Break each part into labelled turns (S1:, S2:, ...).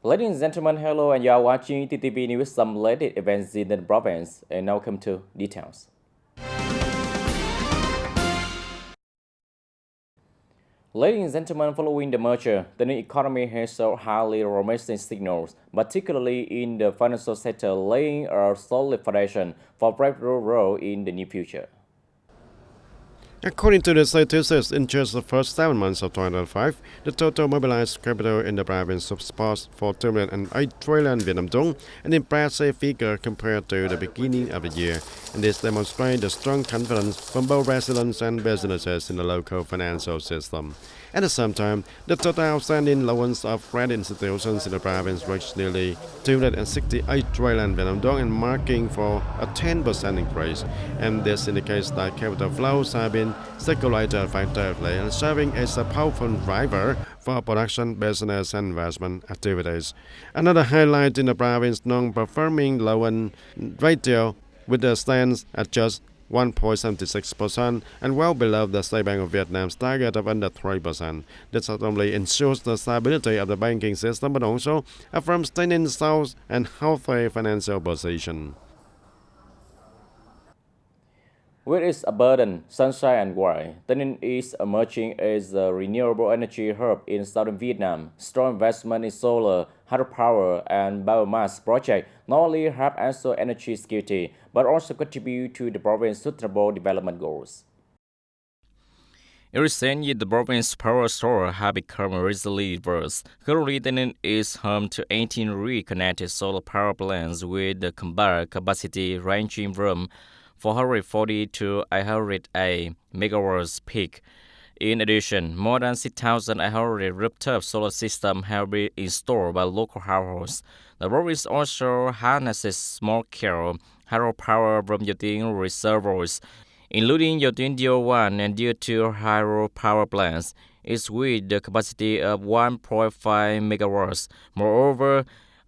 S1: Ladies and gentlemen, hello, and you are watching TTV News, some latest events in the province, and now come to details. Ladies and gentlemen, following the merger, the new economy has shown highly promising signals, particularly in the financial sector, laying a solid foundation for breakthrough growth in the near future.
S2: According to the statistics, in just the first 7 months of 2005, the total mobilized capital in the province surpassed 4.8 trillion Vietnam dong, an impressive figure compared to the beginning of the year. And this demonstrates the strong confidence from both residents and businesses in the local financial system. At the same time, the total outstanding loans of credit institutions in the province reached nearly 268 trillion Vietnam dong, and marking for a 10% increase. And this indicates that capital flows have been circulated effectively and serving as a powerful driver for production, business, and investment activities. Another highlight in the province's non-performing loan ratio, with the stance at just 1.76% and well below the State Bank of Vietnam's target of under 3%. This not only ensures the stability of the banking system but also affirms TayNinh's sound and healthy financial position.
S1: With its abundant sunshine and warmth, TayNinh is emerging as a renewable energy hub in southern Vietnam. Strong investment in solar, hydropower, and biomass projects not only help ensure energy security, but also contribute to the province's sustainable development goals. In recent years, the province's power sources have become recently diverse. Currently, TayNinh is home to 18 reconnected solar power plants with the combined capacity ranging from 440 to 808 megawatts peak. In addition, more than 6,800 rooftop solar systems have been installed by local households. The province also harnesses small-scale hydropower from Yotin reservoirs, including Yotin DO1 and DO2 hydropower plants. It's with the capacity of 1.5 megawatts. Moreover,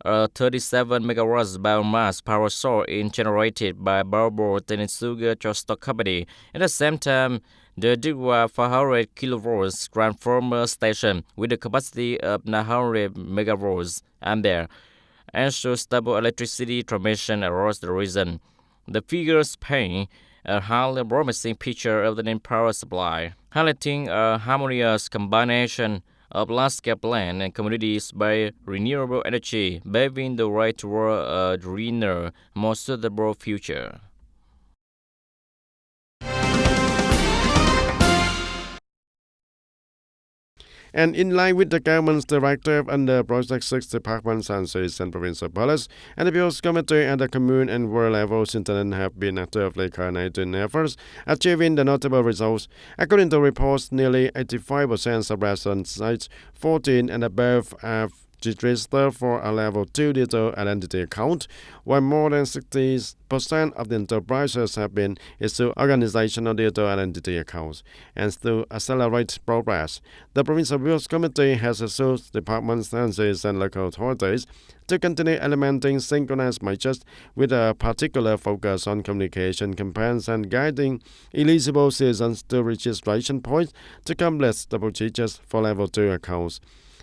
S1: a 37 megawatts biomass power source is generated by Barbor TayNinh Sugar Stock Company. At the same time, the Digwa 400 kilovolts transformer station with a capacity of 900 megawatts ampere ensures stable electricity transmission across the region. The figures paint a highly promising picture of the power supply, highlighting a harmonious combination of large-scale plants and communities by renewable energy, paving the way toward a greener, more suitable future.
S2: And in line with the government's directive under Project 6 Department, Census and Provincial Police, and the Appeals Committee at the commune and world levels in TayNinh have been actively coordinating efforts, achieving the notable results. According to reports, nearly 85% of residents aged 14 and above have registered for a level 2 digital identity account, while more than 60% of the enterprises have been issued organizational digital identity accounts. And to accelerate progress, the Provincial Appeals Committee has assured departments, census, and local authorities to continue implementing synchronized measures with a particular focus on communication campaigns and guiding eligible citizens to registration points to complete the procedures for level 2 accounts.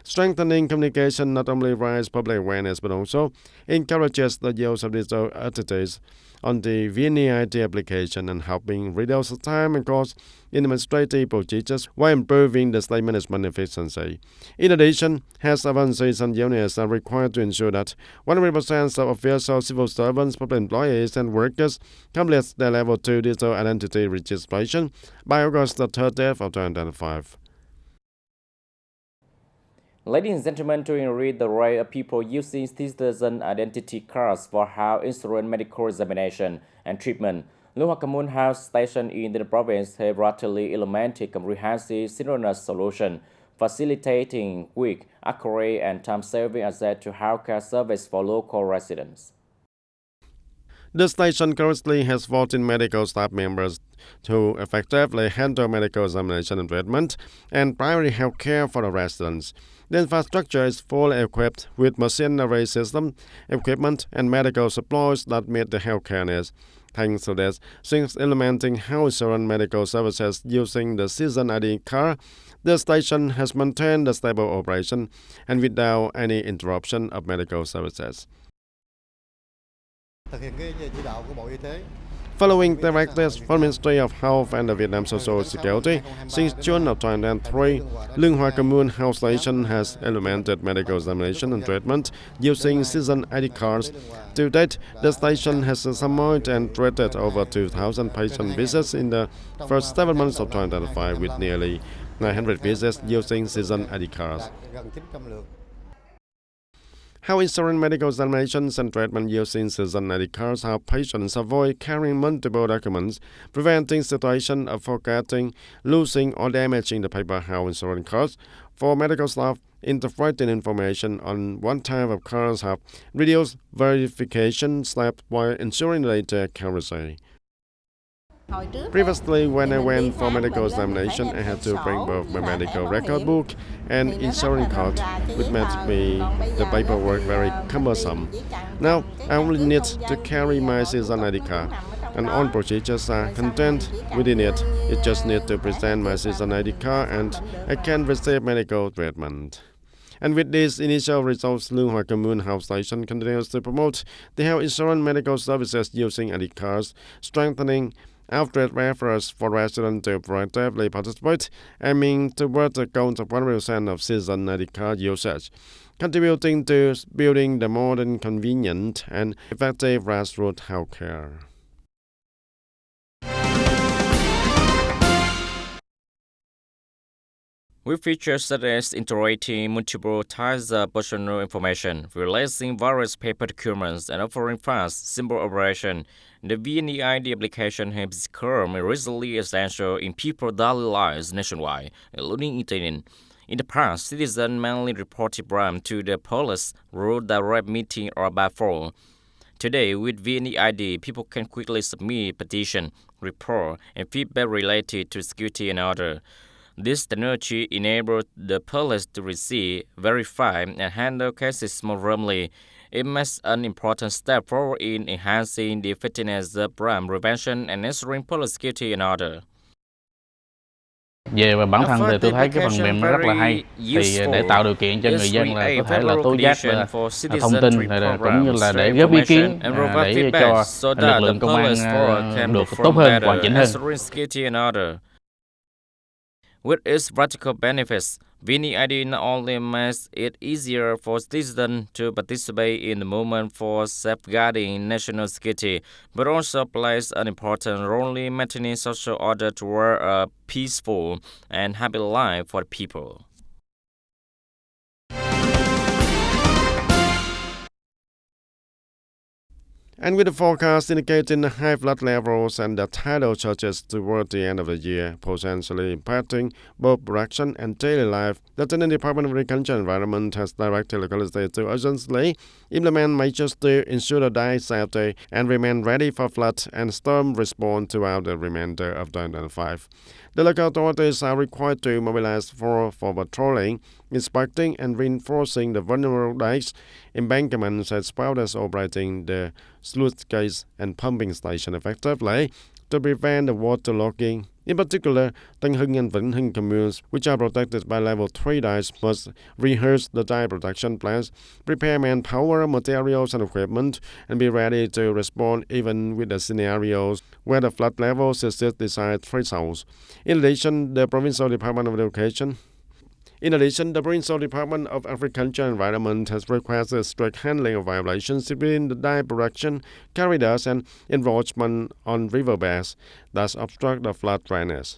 S2: Strengthening communication not only raises public awareness but also encourages the use of digital entities on the TTVNEWS application and helping reduce the time and cost in administrative procedures while improving the state management efficiency. In addition, health agencies and units are required to ensure that 100% of official civil servants, public employees, and workers complete their level 2 digital identity registration by August 30th of 2025.
S1: Ladies and gentlemen, to read the rate of people using citizen identity cards for health insurance, medical examination, and treatment, Luang Commune Health Station in the province have rapidly implemented comprehensive synchronous solution, facilitating quick, accurate, and time-saving access to healthcare service for local residents.
S2: The station currently has 14 medical staff members to effectively handle medical examination and treatment and primary health care for the residents. The infrastructure is fully equipped with machinery system, equipment, and medical supplies that meet the healthcare needs. Thanks to this, since implementing health insurance medical services using the Citizen ID card, the station has maintained a stable operation and without any interruption of medical services. Following directives from the Ministry of Health and the Vietnam Social Security, since June of 2003, Lương Hoa Commune Health Station has implemented medical examination and treatment using season ID cards. To date, the station has summoned and treated over 2,000 patient visits in the first 7 months of 2005 with nearly 900 visits using season ID cards. How insurance medical examinations and treatment using season ID cards help patients avoid carrying multiple documents, preventing situations of forgetting, losing, or damaging the paper health insurance cards. For medical staff, integrating information on one type of cards help reduce verification steps while ensuring data accuracy. Previously, when I went for medical examination, I had to bring both my medical record book and insurance card, which made the paperwork very cumbersome. Now, I only need to carry my season ID card, and all procedures are contained within it. It just needs to present my season ID card, and I can receive medical treatment. And with these initial results, Lương Hoa Commune Health Station continues to promote the health insurance medical services using ID cards, strengthening outreach efforts for residents to proactively participate, aiming towards the goal of 100% of season ID card usage, contributing to building the modern, convenient, and effective grassroots healthcare.
S1: We feature such as integrating multiple types of personal information, releasing various paper documents, and offering fast, simple operation. The VNEID application has become recently essential in people's daily lives nationwide, including in TayNin. In the past, citizens mainly reported crime to the police through direct meeting or by phone. Today, with VNEID, people can quickly submit petition, report, and feedback related to security and order. This technology enables the police to receive, verify, and handle cases more firmly. It makes an important step forward in enhancing the effectiveness of crime prevention and ensuring police security and order.
S3: Về bản thân thì tôi thấy cái phần mềm nó rất là hay. Thì để tạo điều kiện cho người dân là có thể là tố giác thông tin cũng như là để góp ý kiến để cho lực lượng công an được tốt hơn, hoàn chỉnh hơn.
S1: With its practical benefits, VNEID not only makes it easier for citizens to participate in the movement for safeguarding national security, but also plays an important role in maintaining social order toward a peaceful and happy life for the people.
S2: And with the forecast indicating high flood levels and the tidal surges toward the end of the year, potentially impacting both production and daily life, the TayNinhTV Department of Agriculture and Environment has directed local states to urgently implement measures to ensure the dike safety and remain ready for flood and storm response throughout the remainder of 2005. The local authorities are required to mobilize for patrolling, inspecting, and reinforcing the vulnerable dikes, embankments, as well as operating the sluice gates and pumping station effectively to prevent the waterlogging. In particular, Tân Hưng and Vĩnh Hưng communes, which are protected by level 3 dikes, must rehearse the dike protection plans, prepare manpower, materials, and equipment, and be ready to respond even with the scenarios where the flood levels exceed desired thresholds. In addition, the Provincial Department of Agriculture and Environment has requested strict handling of violations between the dike protection corridors and encroachment on riverbeds that obstruct the flood drainage.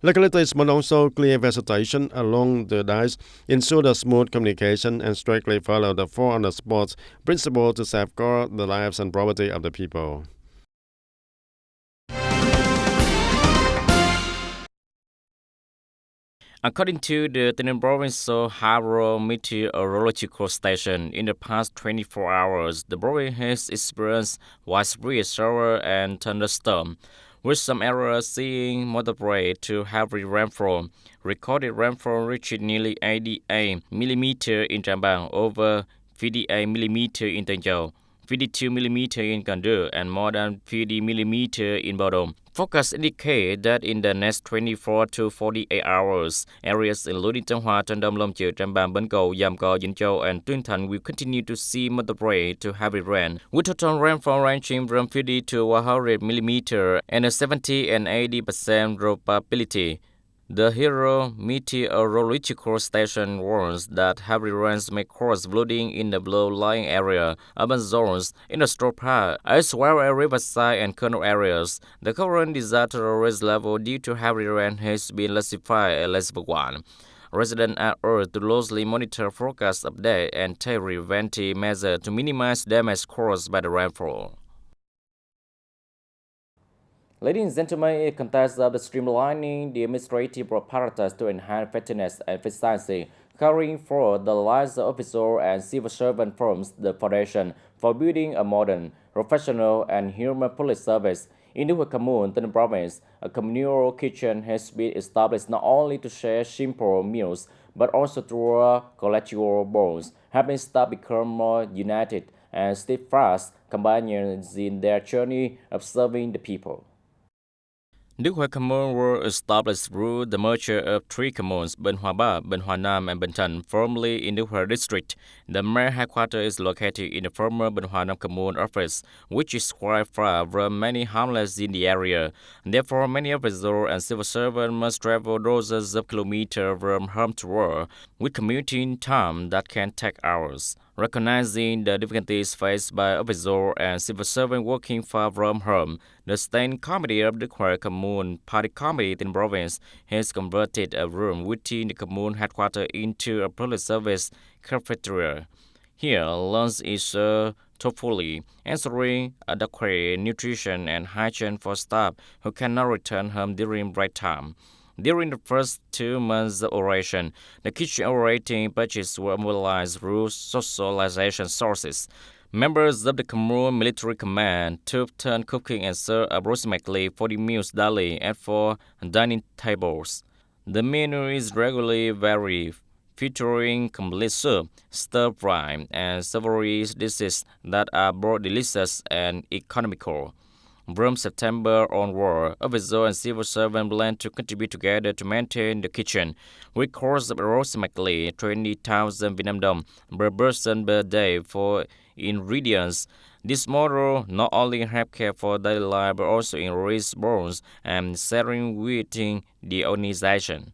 S2: Localities must also clear vegetation along the dikes, ensure the smooth communication, and strictly follow the 4 on the spot principle to safeguard the lives and property of the people.
S1: According to the TayNin Provincial Hydrometeorological Station, in the past 24 hours, the province has experienced widespread shower and thunderstorm, with some areas seeing moderate to heavy rainfall. Recorded rainfall reached nearly 88 mm in Trảng Bàng, over 58 mm in Tân Châu. 52mm in Kandu, and more than 50mm in Bodom. Forecasts indicate that in the next 24 to 48 hours, areas including Trang Hoa, Trang Đông, Long Chieu, Trang Bàng, Bến Cầu, Giam Co, Vĩnh Châu, and Tuyên Thành will continue to see moderate to heavy rain, with total rainfall ranging from 50 to 100mm and a 70 and 80% probability. The Hero Meteorological Station warns that heavy rains may cause flooding in the low-lying area, urban zones, industrial park, as well as riverside and canal areas. The current disaster risk level due to heavy rain has been classified as level 1. Residents are urged to closely monitor forecast update and take preventive measures to minimize damage caused by the rainfall. Ladies and gentlemen, it consists of the streamlining the administrative apparatus to enhance effectiveness and efficiency, carrying forward the lives of officers and civil servant forms the foundation for building a modern, professional, and human police service. In the Commune, Tân Province, a communal kitchen has been established not only to share simple meals, but also through collegial bonds, helping staff become more united and steadfast companions in their journey of serving the people. Đức Huệ Commune were established through the merger of three communes, Ben Hoa Ba, Ben Hoa Nam, and Ben Thanh, formerly in Đức Huệ district. The mayor headquarters is located in the former Ben Hoa Nam commune office, which is quite far from many hamlets in the area. Therefore, many officers and civil servants must travel dozens of kilometers from home to work, with commuting time that can take hours. Recognizing the difficulties faced by officers and civil servants working far from home, the Standing Committee of the Huế Commune Party Committee in the province has converted a room within the commune headquarters into a public service cafeteria. Here, lunch is served thoughtfully, ensuring adequate nutrition and hygiene for staff who cannot return home during break time. During the first 2 months of operation, the kitchen operating budgets were mobilized through socialization sources. Members of the Commune Military Command took turn cooking and served approximately 40 meals daily at 4 dining tables. The menu is regularly varied, featuring complete soup, stir-fry, and savory dishes that are both delicious and economical. From September onward, officers and civil servants plan to contribute together to maintain the kitchen, with costs of approximately 20,000 Vietnam dong per person per day for ingredients. This model not only helps care for daily life but also enriches bonds and sharing within the organization.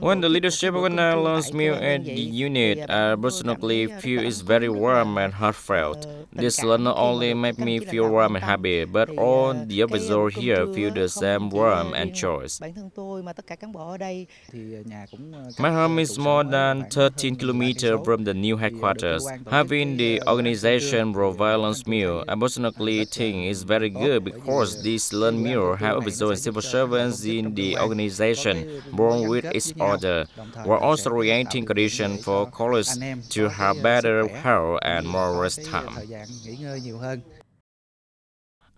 S1: When the leadership organizes meal at the unit, I personally feel it's very warm and heartfelt. This not only makes me feel warm and happy, but all the officers here feel the same warmth and joy. My home is more than 13 kilometers from the new headquarters. Having the organization provide lunch meal, I personally think is very good because this lunch meal have officers and civil servants in the organization born with each other, while also creating conditions for colleagues to have better health and more rest time.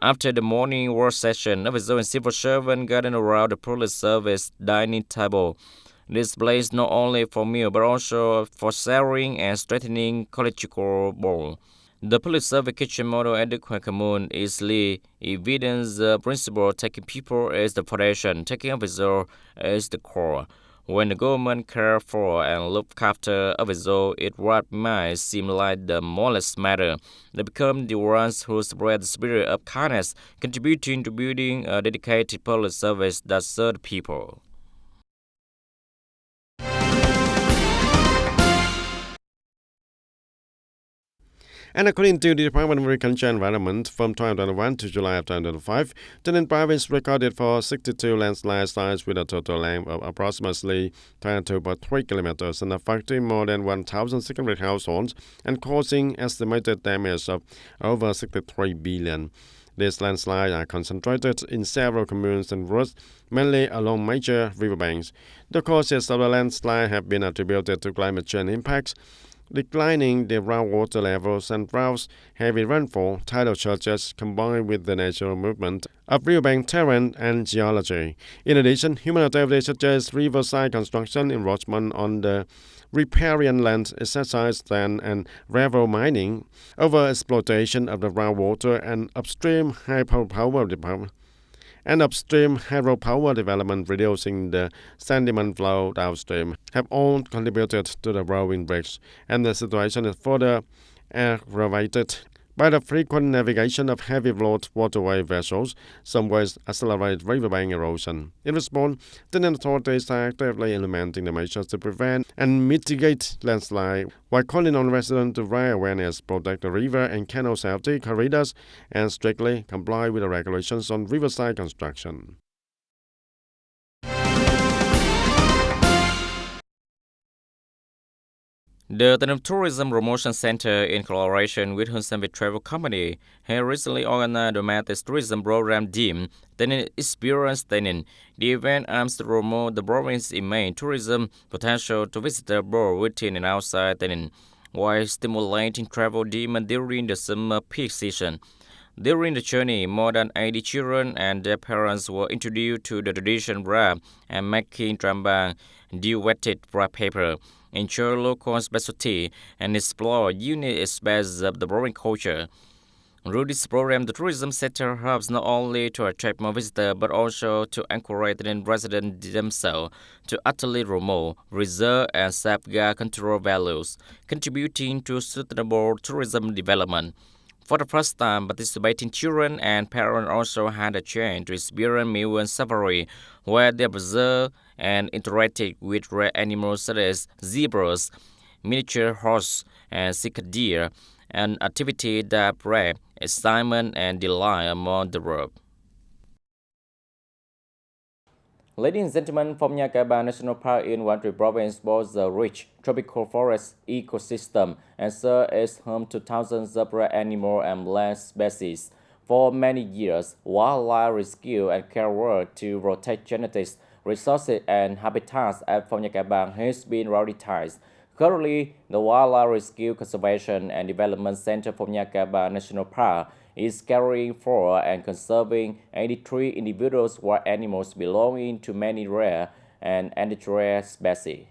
S1: After the morning work session, officers and civil servants gathered around the police service dining table. This place not only for meal but also for sharing and strengthening collegial bond. The police service kitchen model at the Huế Commune easily evidence the principle taking people as the foundation, taking officers as the core. When the government cares for and looks after officers, it what might seem like the smallest matter. They become the ones who spread the spirit of kindness, contributing to building a dedicated police service that serves people.
S2: And according to the Department of Agriculture and Environment, from 2021 to July of 2005, Tân Ninh Province recorded for 62 landslide sites with a total length of approximately 22.3 kilometers and affecting more than 1,600 households and causing estimated damage of over 63 billion. These landslides are concentrated in several communes and roads, mainly along major riverbanks. The causes of the landslide have been attributed to climate change impacts, declining the groundwater levels and droughts, heavy rainfall, tidal surges combined with the natural movement of riverbank terrain and geology. In addition, human activities such as riverside construction, encroachment on the riparian land, exercise land, and gravel mining, overexploitation of the groundwater, and upstream hydropower development reducing the sediment flow downstream have all contributed to the growing breaks, and the situation is further aggravated by the frequent navigation of heavy-load waterway vessels, some ways accelerate riverbank erosion. In response, the authorities are actively implementing the measures to prevent and mitigate landslide, while calling on residents to raise awareness, protect the river and canal safety corridors, and strictly comply with the regulations on riverside construction.
S1: The TayNinhTV Tourism Promotion Center, in collaboration with Hunsanvik Travel Company, has recently organized a domestic tourism program deemed TayNinhTV Experience TayNinhTV. The event aims to promote the province's main tourism potential to visitors both within and outside TayNinhTV, while stimulating travel demand during the summer peak season. During the journey, more than 80 children and their parents were introduced to the traditional wrap and making trambang, dew-wetted wrap paper, enjoy local specialty, and explore unique aspects of the Boring culture. Through this program, the tourism sector helps not only to attract more visitors, but also to encourage the residents themselves to utterly promote, reserve, and safeguard cultural values, contributing to sustainable tourism development. For the first time, participating children and parents also had a chance to experience Milwan Safari, where they observed and interacted with rare animals such as zebras, miniature horse, and cicada, an activity that brought excitement and delight among the group. Ladies and gentlemen, Phong Nha Kẻ Bàng National Park in Quảng Trị Province boasts a rich tropical forest ecosystem and serves as home to thousands of rare animal and plant species. For many years, wildlife rescue and care work to protect genetics, resources, and habitats at Phong Nha Kẻ Bàng has been prioritized. Currently, the Wildlife Rescue Conservation and Development Center Phong Nha Kẻ Bàng National Park is caring for and conserving 83 individual wild animals belonging to many rare and endangered species.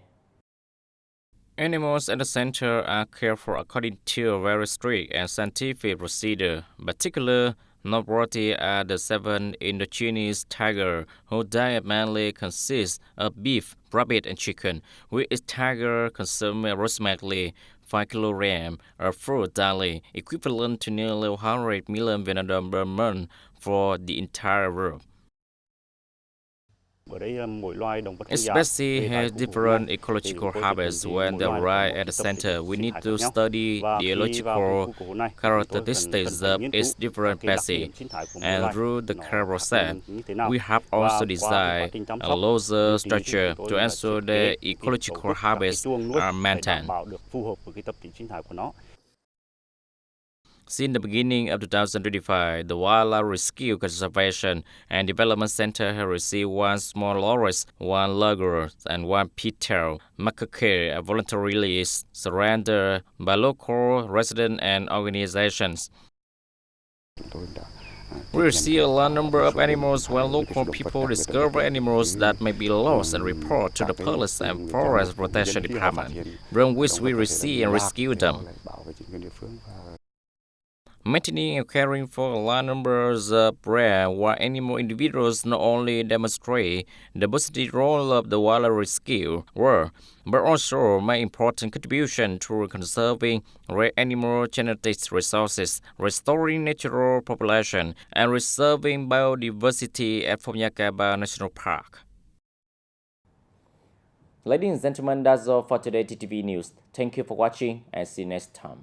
S1: Animals at the center are cared for according to a very strict and scientific procedure. Particularly noteworthy are the 7 indigenous tigers, whose diet mainly consists of beef, rabbit, and chicken, with each tiger consuming approximately 5 kilograms of food daily, equivalent to nearly 100 million Vietnam per month for the entire world. Each species has different ecological habits. When they arrive at the center, we need to study the ecological characteristics of each different species. And through the care process, we have also designed a looser structure to ensure the ecological habits are maintained. Since the beginning of 2025, the Wildlife Rescue Conservation and Development Center has received 1 small loris, 1 lugger, and 1 pit-tail macaque voluntarily surrendered by local residents and organizations. We see a large number of animals when local people discover animals that may be lost and report to the Police and Forest Protection Department, from which we receive and rescue them. Maintaining and caring for large numbers of rare wild animal individuals not only demonstrate the positive role of the wildlife rescue work, but also make important contribution to conserving rare animal genetics resources, restoring natural population, and preserving biodiversity at Phong Nha Kẻ Bàng National Park. Ladies and gentlemen, that's all for today TTV News. Thank you for watching and see you next time.